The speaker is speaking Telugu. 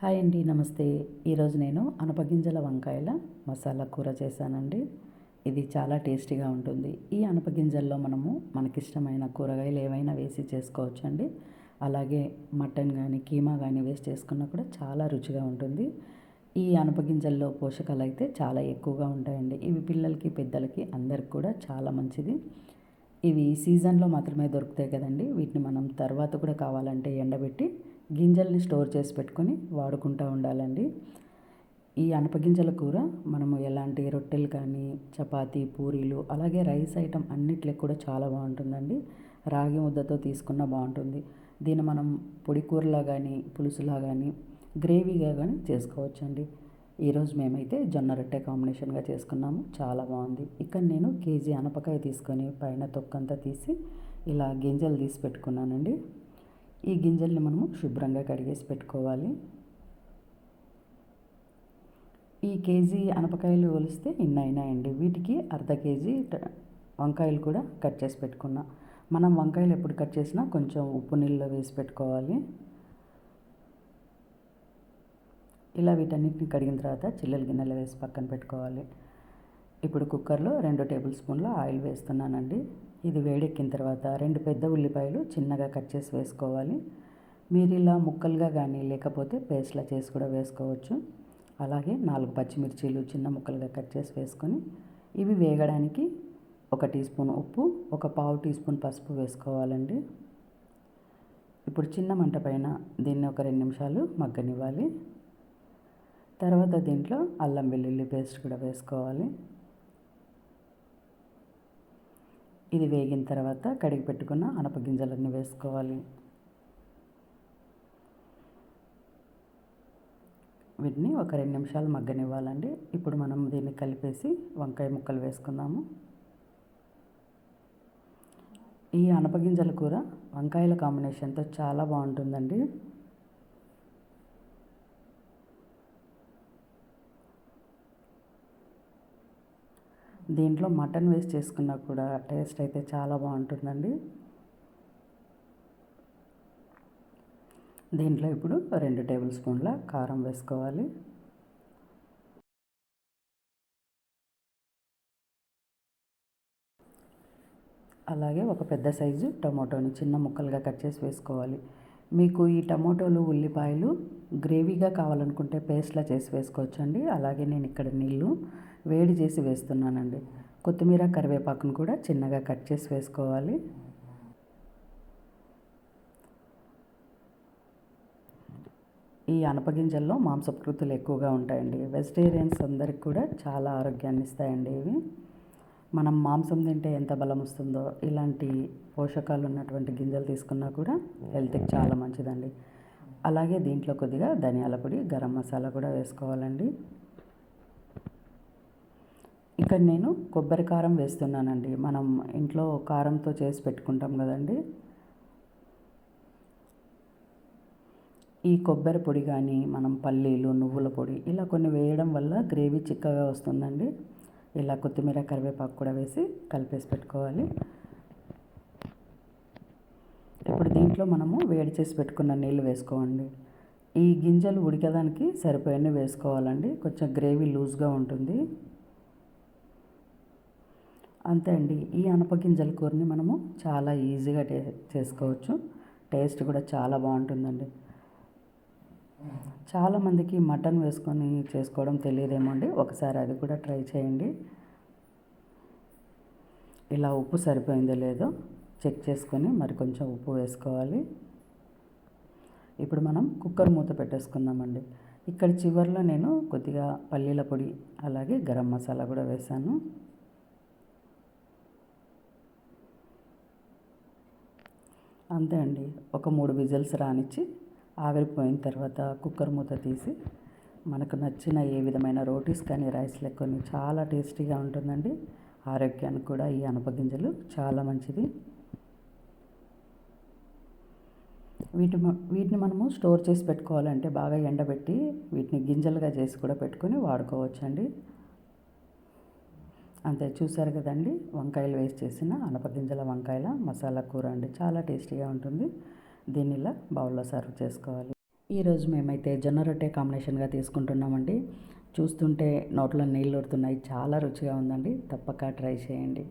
హాయ్ అండి, నమస్తే. ఈరోజు నేను అనపగింజల వంకాయల మసాలా కూర చేశానండి. ఇది చాలా టేస్టీగా ఉంటుంది. ఈ అనపగింజల్లో మనము మనకిష్టమైన కూరగాయలు ఏవైనా వేసి చేసుకోవచ్చండి. అలాగే మటన్ కానీ కీమా కానీ వేసి చేసుకున్నా కూడా చాలా రుచిగా ఉంటుంది. ఈ అనపగింజల్లో పోషకాలు అయితే చాలా ఎక్కువగా ఉంటాయండి. ఇవి పిల్లలకి పెద్దలకి అందరికి కూడా చాలా మంచిది. ఇవి సీజన్లో మాత్రమే దొరుకుతాయి కదండి. వీటిని మనం తర్వాత కూడా కావాలంటే ఎండబెట్టి గింజల్ని స్టోర్ చేసి పెట్టుకొని వాడుకుంటూ ఉండాలండి. ఈ అనపగింజల కూర మనము ఎలాంటి రొట్టెలు కానీ చపాతీ పూరీలు అలాగే రైస్ ఐటమ్ అన్నిట్లకి కూడా చాలా బాగుంటుందండి. రాగి ముద్దతో తీసుకున్న బాగుంటుంది. దీన్ని మనం పొడి కూరలా కానీ పులుసులా కానీ గ్రేవీగా కానీ చేసుకోవచ్చండి. ఈరోజు మేమైతే జొన్న రొట్టె కాంబినేషన్గా చేసుకున్నాము. చాలా బాగుంది. ఇక్కడ నేను కేజీ అనపకాయ తీసుకొని పైన తొక్కంతా తీసి ఇలా గింజలు తీసి పెట్టుకున్నానండి. ఈ గింజల్ని మనము శుభ్రంగా కడిగేసి పెట్టుకోవాలి. ఈ కేజీ అనపకాయలు ఒలిస్తే ఇన్ని అయినాయండి. వీటికి అర్ధ కేజీ వంకాయలు కూడా కట్ చేసి పెట్టుకున్నా. మనం వంకాయలు ఎప్పుడు కట్ చేసినా కొంచెం ఉప్పు నీళ్ళలో వేసి పెట్టుకోవాలి. ఇలా వీటన్నిటిని కడిగిన తర్వాత చిల్లల గిన్నెలో వేసి పక్కన పెట్టుకోవాలి. ఇప్పుడు కుక్కర్లో 2 టేబుల్ స్పూన్ల ఆయిల్ వేస్తున్నానండి. ఇది వేడెక్కిన తర్వాత 2 పెద్ద ఉల్లిపాయలు చిన్నగా కట్ చేసి వేసుకోవాలి. మీరు ఇలా ముక్కలుగా కానీ లేకపోతే పేస్ట్లా చేసి కూడా వేసుకోవచ్చు. అలాగే 4 పచ్చిమిర్చీలు చిన్న ముక్కలుగా కట్ చేసి వేసుకొని ఇవి వేగడానికి 1 టీ స్పూన్ ఉప్పు, 1/4 టీ స్పూన్ పసుపు వేసుకోవాలండి. ఇప్పుడు చిన్న మంట పైన దీన్ని ఒక 2 నిమిషాలు మగ్గనివ్వాలి. తర్వాత దీంట్లో అల్లం వెల్లుల్లి పేస్ట్ కూడా వేసుకోవాలి. ఇది వేగిన తర్వాత కడిగి పెట్టుకున్న అనపగింజలన్నీ వేసుకోవాలి. వీటిని ఒక 2 నిమిషాలు మగ్గనివ్వాలండి. ఇప్పుడు మనం దీన్ని కలిపేసి వంకాయ ముక్కలు వేసుకుందాము. ఈ అనపగింజల కూర వంకాయల కాంబినేషన్తో చాలా బాగుంటుందండి. దీంట్లో మటన్ వేసి చేసుకున్నా కూడా టేస్ట్ అయితే చాలా బాగుంటుందండి. దీంట్లో ఇప్పుడు 2 టేబుల్ స్పూన్ల కారం వేసుకోవాలి. అలాగే ఒక పెద్ద సైజు టమోటోని చిన్న ముక్కలుగా కట్ చేసి వేసుకోవాలి. మీకు ఈ టమోటోలు ఉల్లిపాయలు గ్రేవీగా కావాలనుకుంటే పేస్ట్లా చేసి వేసుకోవచ్చండి. అలాగే నేను ఇక్కడ నీళ్ళు వేడి చేసి వేస్తున్నానండి. కొత్తిమీర కరివేపాకును కూడా చిన్నగా కట్ చేసి వేసుకోవాలి. ఈ అనపగింజల్లో మాంసకృతులు ఎక్కువగా ఉంటాయండి. వెజిటేరియన్స్ అందరికి కూడా చాలా ఆరోగ్యాన్ని ఇస్తాయండి ఇవి. మనం మాంసం తింటే ఎంత బలం వస్తుందో ఇలాంటి పోషకాలు ఉన్నటువంటి గింజలు తీసుకున్నా కూడా హెల్త్కి చాలా మంచిదండి. అలాగే దీంట్లో కొద్దిగా ధనియాల పొడి, గరం మసాలా కూడా వేసుకోవాలండి. ఇక్కడ నేను కొబ్బరి కారం వేస్తున్నానండి. మనం ఇంట్లో కారంతో చేసి పెట్టుకుంటాం కదండి. ఈ కొబ్బరి పొడి కానీ మనం పల్లీలు నువ్వుల పొడి ఇలా కొన్ని వేయడం వల్ల గ్రేవీ చిక్కగా వస్తుందండి. ఇలా కొత్తిమీర కరివేపాకు కూడా వేసి కలిపేసి పెట్టుకోవాలి. ఇప్పుడు దీంట్లో మనము వేడి చేసి పెట్టుకున్న నీళ్ళు వేసుకోండి. ఈ గింజలు ఉడికేదానికి సరిపోయినవి వేసుకోవాలండి. కొంచెం గ్రేవీ లూజ్గా ఉంటుంది. అంతే అండి. ఈ అనపగింజల కూరని మనము చాలా ఈజీగా చేసుకోవచ్చు. టేస్ట్ కూడా చాలా బాగుంటుందండి. చాలామందికి మటన్ వేసుకొని చేసుకోవడం తెలియదేమో అండి. ఒకసారి అది కూడా ట్రై చేయండి. ఇలా ఉప్పు సరిపోయిందో లేదో చెక్ చేసుకొని మరి కొంచెం ఉప్పు వేసుకోవాలి. ఇప్పుడు మనం కుక్కర్ మూత పెట్టేసుకుందామండి. ఇక్కడ చివరిలో నేను కొద్దిగా పల్లీల పొడి అలాగే గరం మసాలా కూడా వేసాను. అంతే అండి. ఒక 3 విజిల్స్ రానిచ్చి ఆవిరిపోయిన తర్వాత కుక్కర్ మూత తీసి మనకు నచ్చిన ఏ విధమైన రోటీస్ కానీ రైస్ లెక్కొని చాలా టేస్టీగా ఉంటుందండి. ఆరోగ్యానికి కూడా ఈ అనపగింజలు చాలా మంచిది. వీటిని మనము స్టోర్ చేసి పెట్టుకోవాలంటే బాగా ఎండబెట్టి వీటిని గింజలుగా చేసి కూడా పెట్టుకొని వాడుకోవచ్చండి. అంతే, చూసారు కదండి. వంకాయలు వేసి చేసిన అనపగింజల వంకాయల మసాలా కూర అండి. చాలా టేస్టీగా ఉంటుంది. దీన్ని ఇలా బౌల్లో సర్వ్ చేసుకోవాలి. ఈరోజు మేమైతే జొన్న రొట్టె కాంబినేషన్గా తీసుకుంటున్నామండి. చూస్తుంటే నోట్లో నీళ్ళు ఊరుతున్నాయి. చాలా రుచిగా ఉందండి. తప్పక ట్రై చేయండి.